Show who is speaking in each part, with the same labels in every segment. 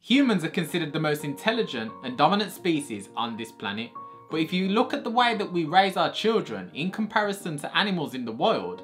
Speaker 1: Humans are considered the most intelligent and dominant species on this planet, but if you look at the way that we raise our children in comparison to animals in the wild,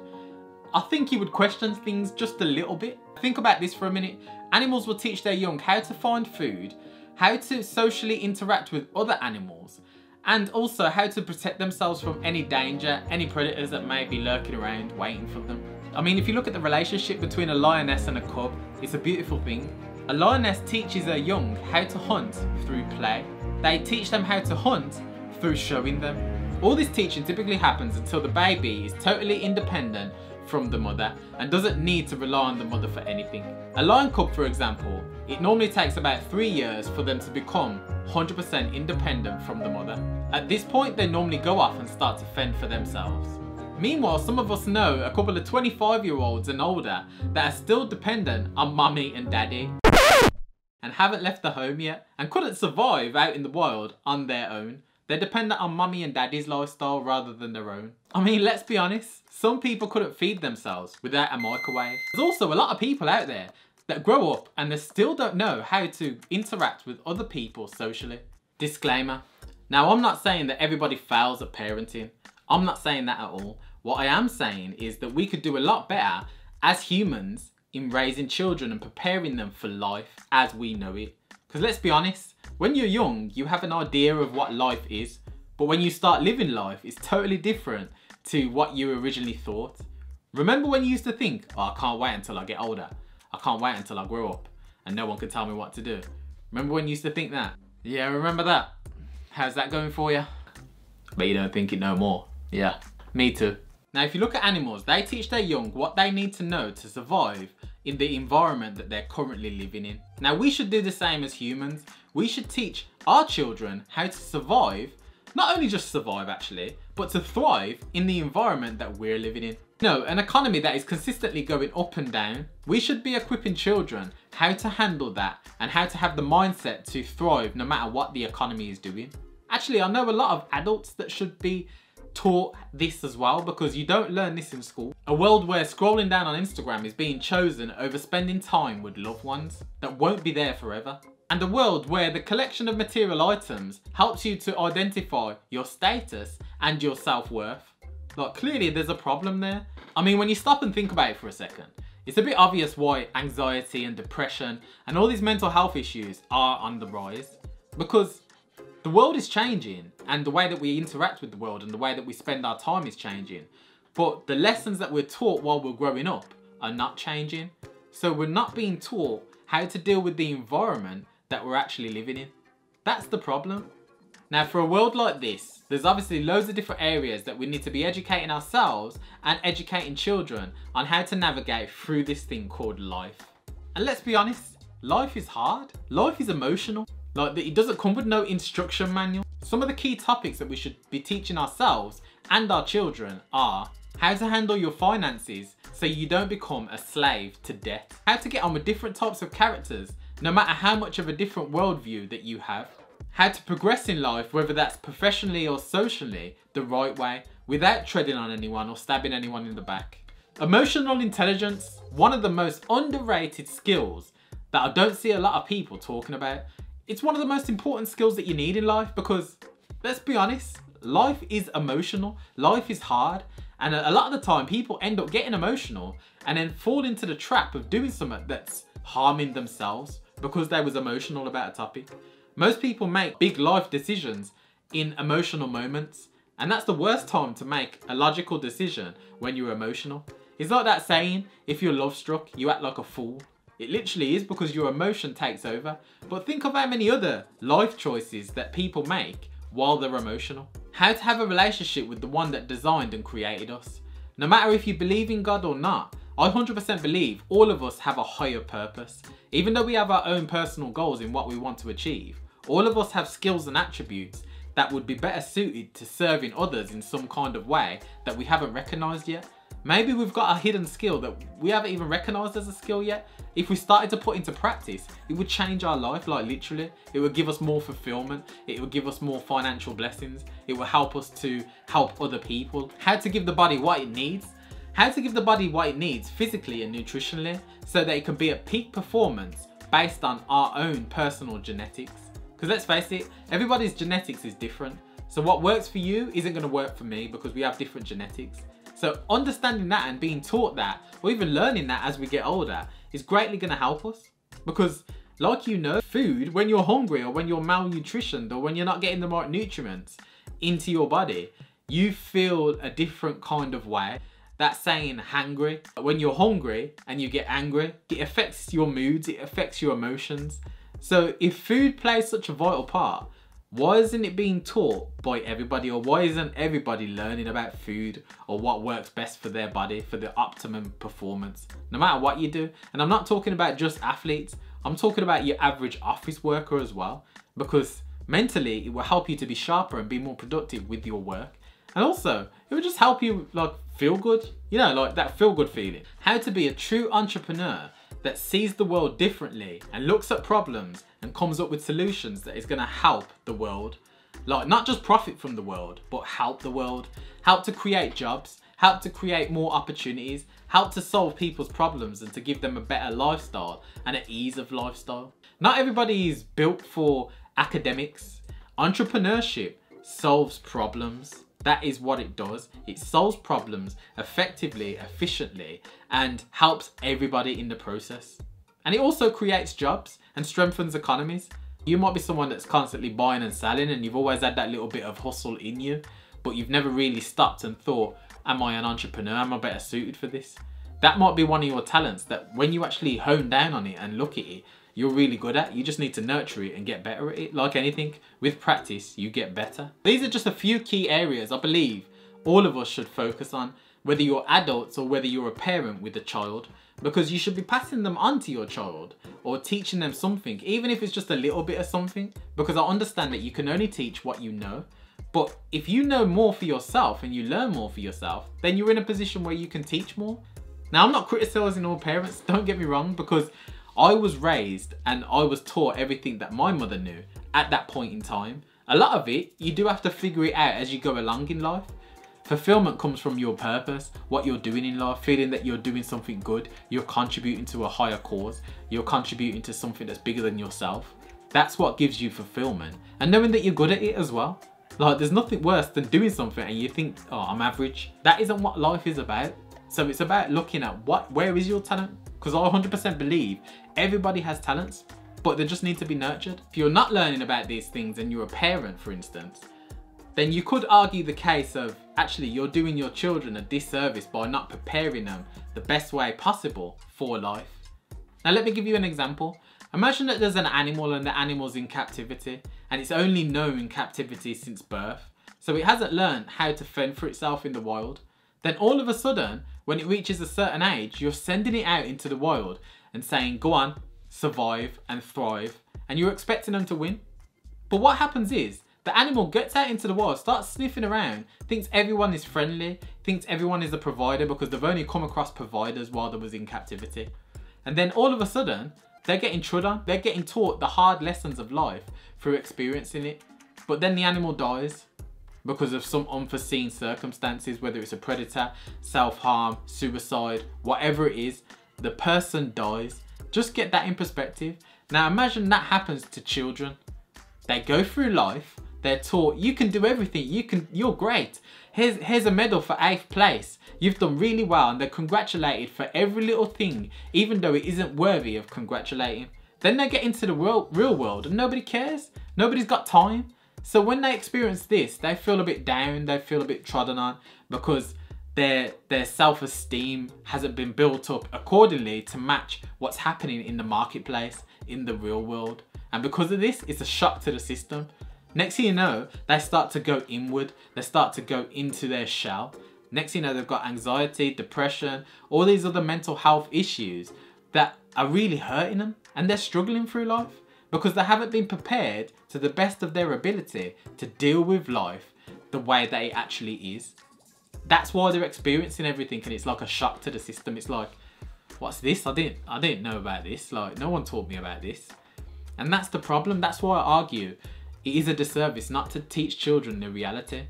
Speaker 1: I think you would question things just a little bit. Think about this for a minute. Animals will teach their young how to find food, how to socially interact with other animals, and also how to protect themselves from any danger, any predators that may be lurking around waiting for them. I mean, if you look at the relationship between a lioness and a cub, it's a beautiful thing. A lioness teaches her young how to hunt through play. They teach them how to hunt through showing them. All this teaching typically happens until the baby is totally independent from the mother and doesn't need to rely on the mother for anything. A lion cub, for example, it normally takes about 3 years for them to become 100% independent from the mother. At this point, they normally go off and start to fend for themselves. Meanwhile, some of us know a couple of 25-year-olds and older that are still dependent on mummy and daddy and haven't left the home yet and couldn't survive out in the wild on their own. They're dependent on mummy and daddy's lifestyle rather than their own. I mean, let's be honest, some people couldn't feed themselves without a microwave. There's also a lot of people out there that grow up and they still don't know how to interact with other people socially. Disclaimer. Now, I'm not saying that everybody fails at parenting. I'm not saying that at all. What I am saying is that we could do a lot better as humans in raising children and preparing them for life as we know it. Because let's be honest, when you're young, you have an idea of what life is, but when you start living life, it's totally different to what you originally thought. Remember when you used to think, oh, I can't wait until I get older. I can't wait until I grow up and no one can tell me what to do. Remember when you used to think that? Yeah, remember that? How's that going for you? But you don't think it no more. Yeah, me too. Now, if you look at animals, they teach their young what they need to know to survive in the environment that they're currently living in. Now, we should do the same as humans. We should teach our children how to survive, not only just survive actually, but to thrive in the environment that we're living in. No, an economy that is consistently going up and down, we should be equipping children how to handle that and how to have the mindset to thrive no matter what the economy is doing. Actually, I know a lot of adults that should be taught this as well, because you don't learn this in school. A world where scrolling down on Instagram is being chosen over spending time with loved ones that won't be there forever. And a world where the collection of material items helps you to identify your status and your self-worth. Like, clearly there's a problem there. I mean, when you stop and think about it for a second, it's a bit obvious why anxiety and depression and all these mental health issues are on the rise. Because the world is changing and the way that we interact with the world and the way that we spend our time is changing. But the lessons that we're taught while we're growing up are not changing. So we're not being taught how to deal with the environment that we're actually living in. That's the problem. Now, for a world like this, there's obviously loads of different areas that we need to be educating ourselves and educating children on how to navigate through this thing called life. And let's be honest, life is hard. Life is emotional. Like, it doesn't come with no instruction manual. Some of the key topics that we should be teaching ourselves and our children are how to handle your finances so you don't become a slave to debt, how to get on with different types of characters no matter how much of a different worldview that you have, how to progress in life, whether that's professionally or socially, the right way without treading on anyone or stabbing anyone in the back. Emotional intelligence, one of the most underrated skills that I don't see a lot of people talking about. It's one of the most important skills that you need in life because, let's be honest, life is emotional, life is hard, and a lot of the time people end up getting emotional and then fall into the trap of doing something that's harming themselves because they was emotional about a topic. Most people make big life decisions in emotional moments, and that's the worst time to make a logical decision when you're emotional. It's like that saying, if you're love struck, you act like a fool. It literally is, because your emotion takes over. But think of how many other life choices that people make while they're emotional. How to have a relationship with the one that designed and created us. No matter if you believe in God or not, I 100% believe all of us have a higher purpose. Even though we have our own personal goals in what we want to achieve, all of us have skills and attributes that would be better suited to serving others in some kind of way that we haven't recognised yet. Maybe we've got a hidden skill that we haven't even recognised as a skill yet. If we started to put into practice, it would change our life, like literally. It would give us more fulfillment. It would give us more financial blessings. It will help us to help other people. How to give the body what it needs. How to give the body what it needs physically and nutritionally so that it can be at peak performance based on our own personal genetics. Because let's face it, everybody's genetics is different. So what works for you isn't going to work for me because we have different genetics. So understanding that and being taught that, or even learning that as we get older, is greatly going to help us. Because like you know, food, when you're hungry or when you're malnutritioned or when you're not getting the right nutrients into your body, you feel a different kind of way. That saying hangry, when you're hungry and you get angry, it affects your moods, it affects your emotions. So if food plays such a vital part, why isn't it being taught by everybody, or why isn't everybody learning about food or what works best for their body for the optimum performance, no matter what you do? And I'm not talking about just athletes, I'm talking about your average office worker as well, because mentally it will help you to be sharper and be more productive with your work. And also, it will just help you like feel good, you know, like that feel good feeling. How to be a true entrepreneur that sees the world differently and looks at problems and comes up with solutions that is going to help the world. Like not just profit from the world, but help the world. Help to create jobs, help to create more opportunities, help to solve people's problems and to give them a better lifestyle and an ease of lifestyle. Not everybody is built for academics. Entrepreneurship solves problems. That is what it does. It solves problems effectively, efficiently, and helps everybody in the process. And it also creates jobs and strengthens economies. You might be someone that's constantly buying and selling and you've always had that little bit of hustle in you, but you've never really stopped and thought, am I an entrepreneur? Am I better suited for this? That might be one of your talents that when you actually hone down on it and look at it, you're really good at. You just need to nurture it and get better at it. Like anything, with practice, you get better. These are just a few key areas I believe all of us should focus on, whether you're adults or whether you're a parent with a child, because you should be passing them on to your child or teaching them something, even if it's just a little bit of something, because I understand that you can only teach what you know. But if you know more for yourself and you learn more for yourself, then you're in a position where you can teach more. Now, I'm not criticizing all parents, don't get me wrong, because I was raised and I was taught everything that my mother knew at that point in time. A lot of it, you do have to figure it out as you go along in life. Fulfillment comes from your purpose, what you're doing in life, feeling that you're doing something good, you're contributing to a higher cause, you're contributing to something that's bigger than yourself. That's what gives you fulfillment. And knowing that you're good at it as well. Like, there's nothing worse than doing something and you think, oh, I'm average. That isn't what life is about. So it's about looking at where is your talent? Because I 100% believe everybody has talents, but they just need to be nurtured. If you're not learning about these things and you're a parent, for instance, then you could argue the case of actually you're doing your children a disservice by not preparing them the best way possible for life. Now let me give you an example. Imagine that there's an animal and the animal's in captivity and it's only known in captivity since birth. So it hasn't learned how to fend for itself in the wild. Then all of a sudden, when it reaches a certain age, you're sending it out into the wild and saying, go on, survive and thrive, and you're expecting them to win. But what happens is, the animal gets out into the wild, starts sniffing around, thinks everyone is friendly, thinks everyone is a provider because they've only come across providers while they was in captivity. And then all of a sudden, they're getting trod on, they're getting taught the hard lessons of life through experiencing it. But then the animal dies because of some unforeseen circumstances, whether it's a predator, self-harm, suicide, whatever it is, the person dies. Just get that in perspective. Now imagine that happens to children. They go through life, they're taught, you can do everything, you're great. Here's a medal for 8th place. You've done really well, and they're congratulated for every little thing, even though it isn't worthy of congratulating. Then they get into the real world and nobody cares. Nobody's got time. So when they experience this, they feel a bit down, they feel a bit trodden on because their self-esteem hasn't been built up accordingly to match what's happening in the marketplace, in the real world. And because of this, it's a shock to the system. Next thing you know, they start to go inward, they start to go into their shell. Next thing you know, they've got anxiety, depression, all these other mental health issues that are really hurting them, and they're struggling through life because they haven't been prepared to the best of their ability to deal with life the way that it actually is. That's why they're experiencing everything, and it's like a shock to the system. It's like, what's this? I didn't know about this. Like, no one taught me about this. And that's the problem. That's why I argue it is a disservice not to teach children the reality.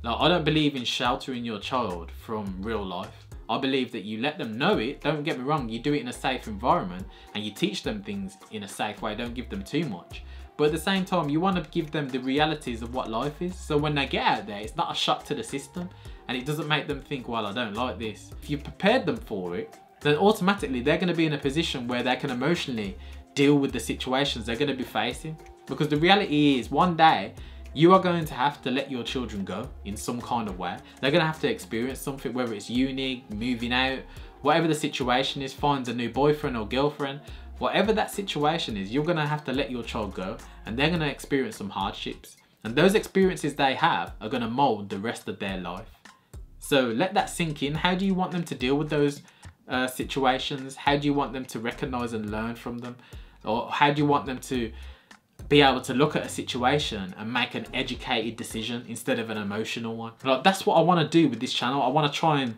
Speaker 1: Like, I don't believe in sheltering your child from real life. I believe that you let them know it. Don't get me wrong, you do it in a safe environment and you teach them things in a safe way. Don't give them too much. But at the same time, you want to give them the realities of what life is. So when they get out there, it's not a shock to the system and it doesn't make them think, well, I don't like this. If you prepared them for it, then automatically they're going to be in a position where they can emotionally deal with the situations they're going to be facing. Because the reality is, one day, you are going to have to let your children go in some kind of way. They're going to have to experience something, whether it's uni, moving out, whatever the situation is, finds a new boyfriend or girlfriend. Whatever that situation is, you're going to have to let your child go and they're going to experience some hardships. And those experiences they have are going to mold the rest of their life. So let that sink in. How do you want them to deal with those situations? How do you want them to recognize and learn from them? Or how do you want them to be able to look at a situation and make an educated decision instead of an emotional one? Like, that's what I want to do with this channel. I want to try and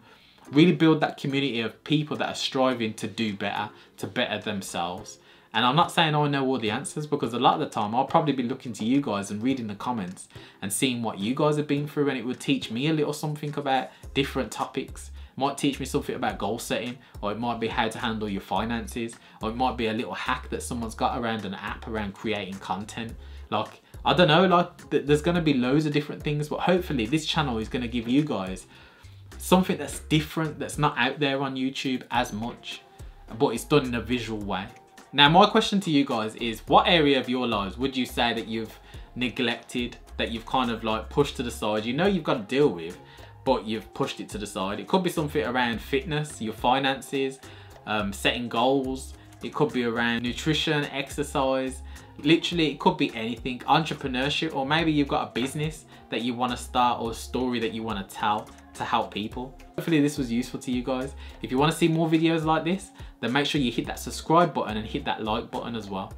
Speaker 1: really build that community of people that are striving to do better, to better themselves. And I'm not saying I know all the answers, because a lot of the time I'll probably be looking to you guys and reading the comments and seeing what you guys have been through, and it would teach me a little something about different topics. It might teach me something about goal setting, or it might be how to handle your finances, or it might be a little hack that someone's got around an app around creating content. Like, I don't know, like there's going to be loads of different things, but hopefully this channel is going to give you guys something that's different, that's not out there on YouTube as much, but it's done in a visual way. Now, my question to you guys is, what area of your lives would you say that you've neglected, that you've kind of like pushed to the side? You know you've got to deal with, but you've pushed it to the side. It could be something around fitness, your finances, setting goals. It could be around nutrition, exercise. Literally, it could be anything. Entrepreneurship, or maybe you've got a business that you want to start, or a story that you want to tell to help people. Hopefully this was useful to you guys. If you want to see more videos like this, then make sure you hit that subscribe button and hit that like button as well.